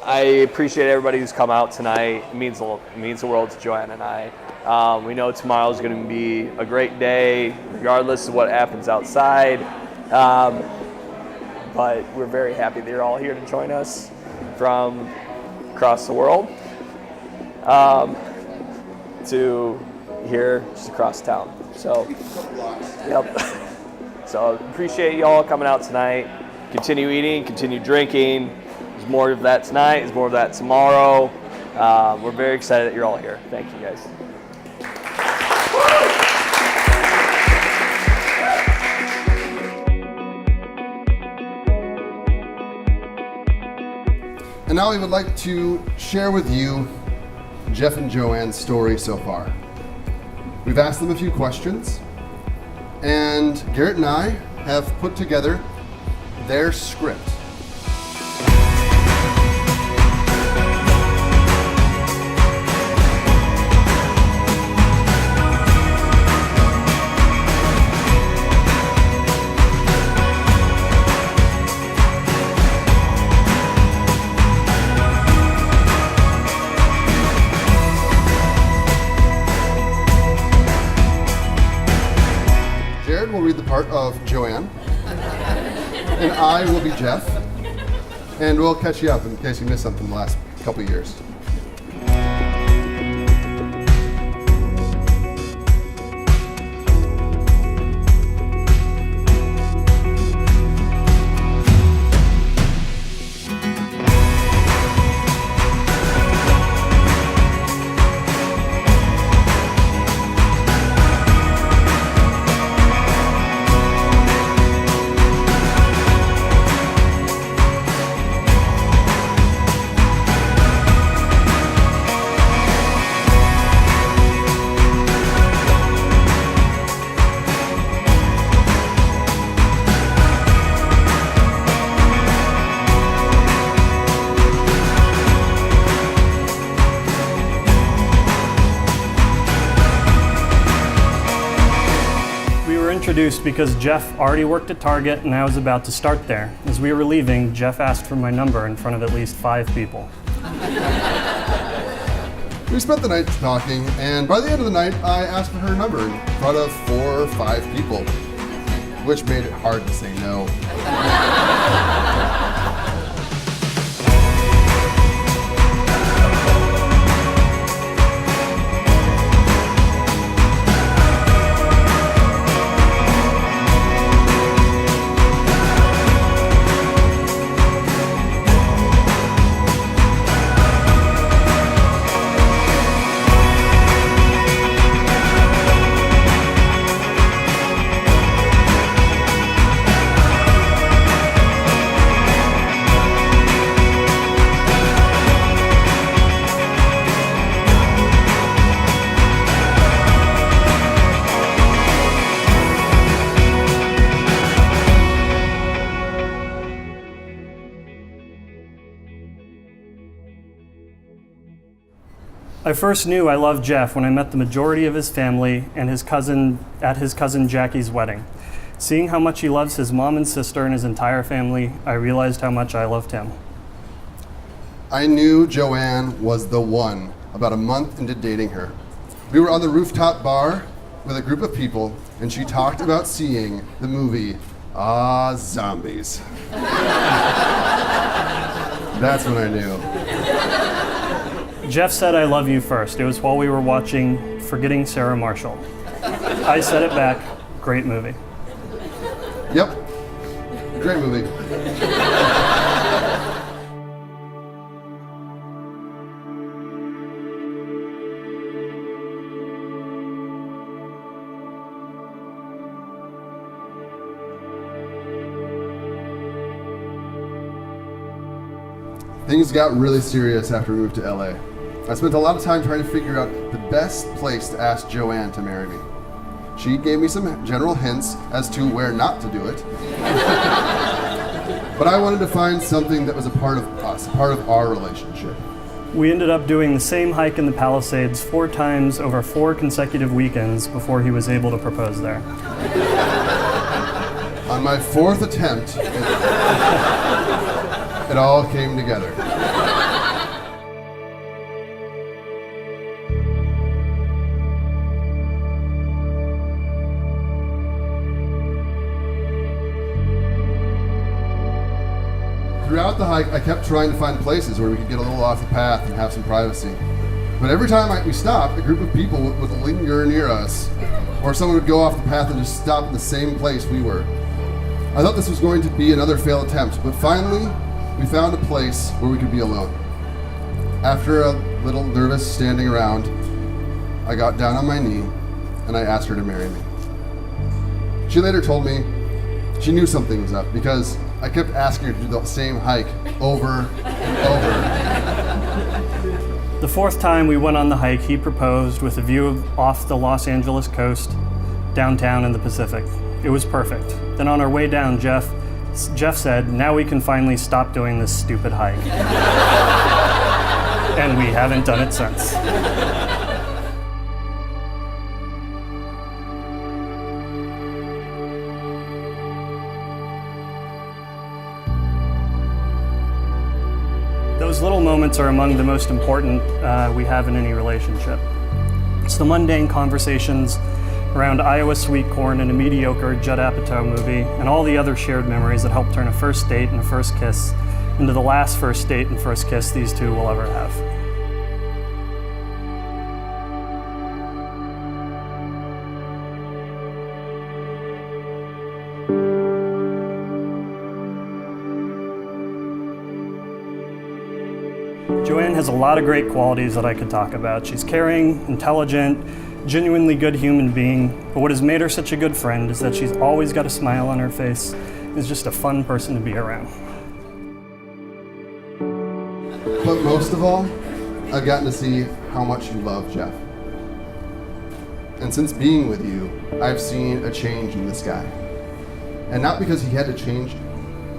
I appreciate everybody who's come out tonight. It means the world to Joanne and I. We know tomorrow's going to be a great day, regardless of what happens outside. But we're very happy that you're all here to join us from across the world to here just across town. So, yep. So appreciate you all coming out tonight. Continue eating, continue drinking. There's more of that tonight. There's more of that tomorrow. We're very excited that you're all here. Thank you, guys. And now we would like to share with you Jeff and Joanne's story so far. We've asked them a few questions, and Garrett and I have put together their script. Jared will read the part of Joanne, and I will be Jeff, and we'll catch you up in case you missed something the last couple of years. Introduced because Jeff already worked at Target and I was about to start there. As we were leaving, Jeff asked for my number in front of at least 5 people. We spent the night talking, and by the end of the night, I asked for her number in front of 4 or 5 people, which made it hard to say no. I first knew I loved Jeff when I met the majority of his family and his cousin at his cousin Jackie's wedding. Seeing how much he loves his mom and sister and his entire family, I realized how much I loved him. I knew Joanne was the one about a month into dating her. We were on the rooftop bar with a group of people, and she talked about seeing the movie, Zombies. That's when I knew. Jeff said I love you first. It was while we were watching Forgetting Sarah Marshall. I said it back, great movie. Yep, great movie. Things got really serious after we moved to LA. I spent a lot of time trying to figure out the best place to ask Joanne to marry me. She gave me some general hints as to where not to do it. But I wanted to find something that was a part of us, a part of our relationship. We ended up doing the same hike in the Palisades 4 times over 4 consecutive weekends before he was able to propose there. On my 4th attempt, it all came together. the hike, I kept trying to find places where we could get a little off the path and have some privacy. But every time we stopped, a group of people would linger near us, or someone would go off the path and just stop in the same place we were. I thought this was going to be another failed attempt, but finally, we found a place where we could be alone. After a little nervous standing around, I got down on my knee and I asked her to marry me. She later told me she knew something was up because I kept asking her to do the same hike over and over. The fourth time we went on the hike, he proposed with a view off the Los Angeles coast, downtown in the Pacific. It was perfect. Then on our way down, Jeff said, "Now we can finally stop doing this stupid hike." And we haven't done it since. Those little moments are among the most important we have in any relationship. It's the mundane conversations around Iowa sweet corn and a mediocre Judd Apatow movie, and all the other shared memories that help turn a first date and a first kiss into the last first date and first kiss these two will ever have. Joanne has a lot of great qualities that I could talk about. She's caring, intelligent, genuinely good human being, but what has made her such a good friend is that she's always got a smile on her face and is just a fun person to be around. But most of all, I've gotten to see how much you love Jeff. And since being with you, I've seen a change in this guy. And not because he had to change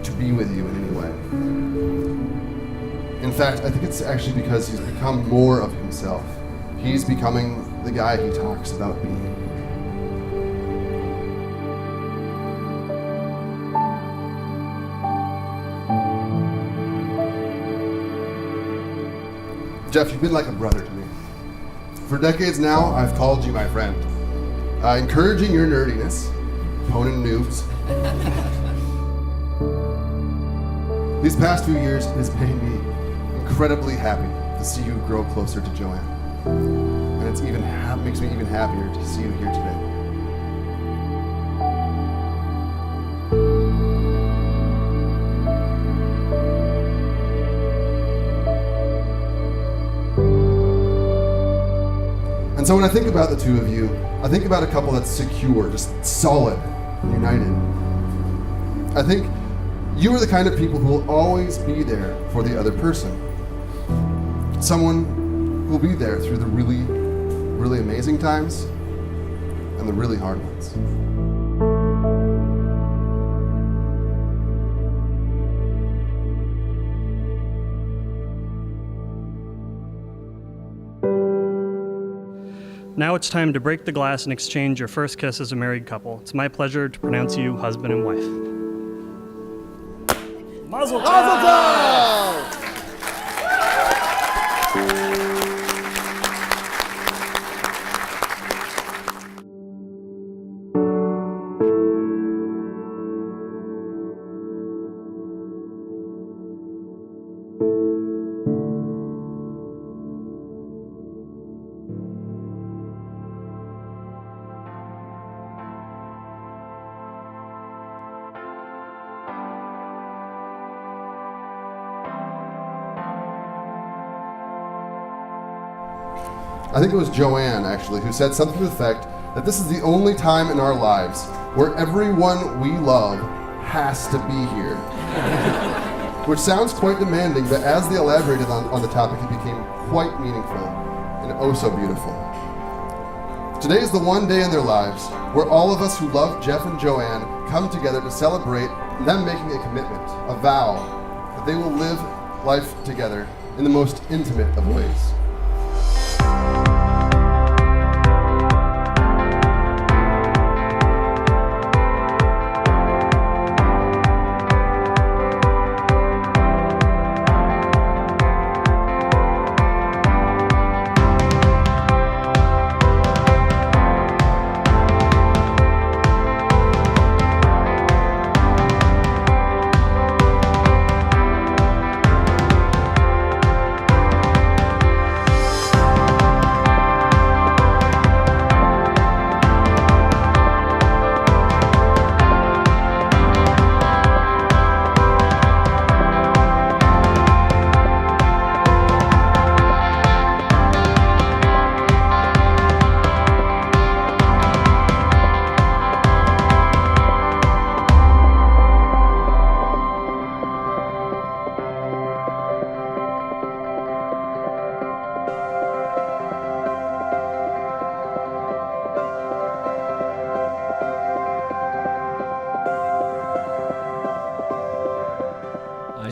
to be with you in any way. In fact, I think it's actually because he's become more of himself. He's becoming the guy he talks about being. Jeff, you've been like a brother to me. For decades now, I've called you my friend, encouraging your nerdiness, poning noobs. These past few years, it has made me incredibly happy to see you grow closer to Joanne. And it's makes me even happier to see you here today. And so when I think about the two of you, I think about a couple that's secure, just solid, and united. I think you are the kind of people who will always be there for the other person. Someone who will be there through the really, really amazing times and the really hard ones. Now it's time to break the glass and exchange your first kiss as a married couple. It's my pleasure to pronounce you husband and wife. Mazel tov! Mazel tov! I think it was Joanne, actually, who said something to the effect that this is the only time in our lives where everyone we love has to be here. Which sounds quite demanding, but as they elaborated on the topic, it became quite meaningful and oh so beautiful. Today is the one day in their lives where all of us who love Jeff and Joanne come together to celebrate them making a commitment, a vow, that they will live life together in the most intimate of ways.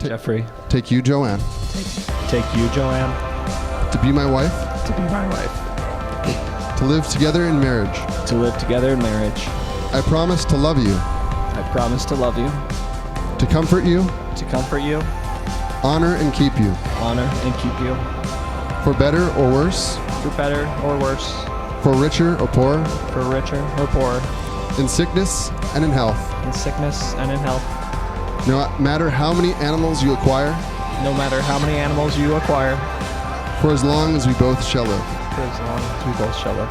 Jeffrey. Take you, Joanne. Take you, Joanne. To be my wife. To be my wife. To live together in marriage. To live together in marriage. I promise to love you. I promise to love you. To comfort you. To comfort you. Honor and keep you. Honor and keep you. For better or worse. For better or worse. For richer or poorer. For richer or poorer. In sickness and in health. In sickness and in health. No matter how many animals you acquire. No matter how many animals you acquire. For as long as we both shall live. For as long as we both shall live.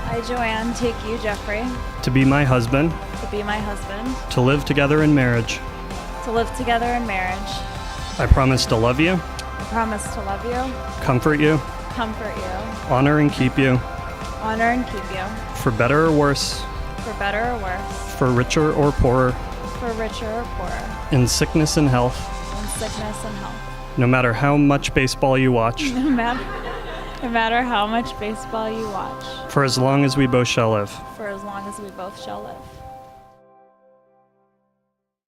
I, Joanne, take you, Jeffrey. To be my husband. To be my husband. To live together in marriage. To live together in marriage. I promise to love you. I promise to love you. Comfort you. Comfort you. Honor and keep you. Honor and keep you. For better or worse. For better or worse. For richer or poorer. For richer or poorer. In sickness and health. In sickness and health. No matter how much baseball you watch. No matter how much baseball you watch. For as long as we both shall live. For as long as we both shall live.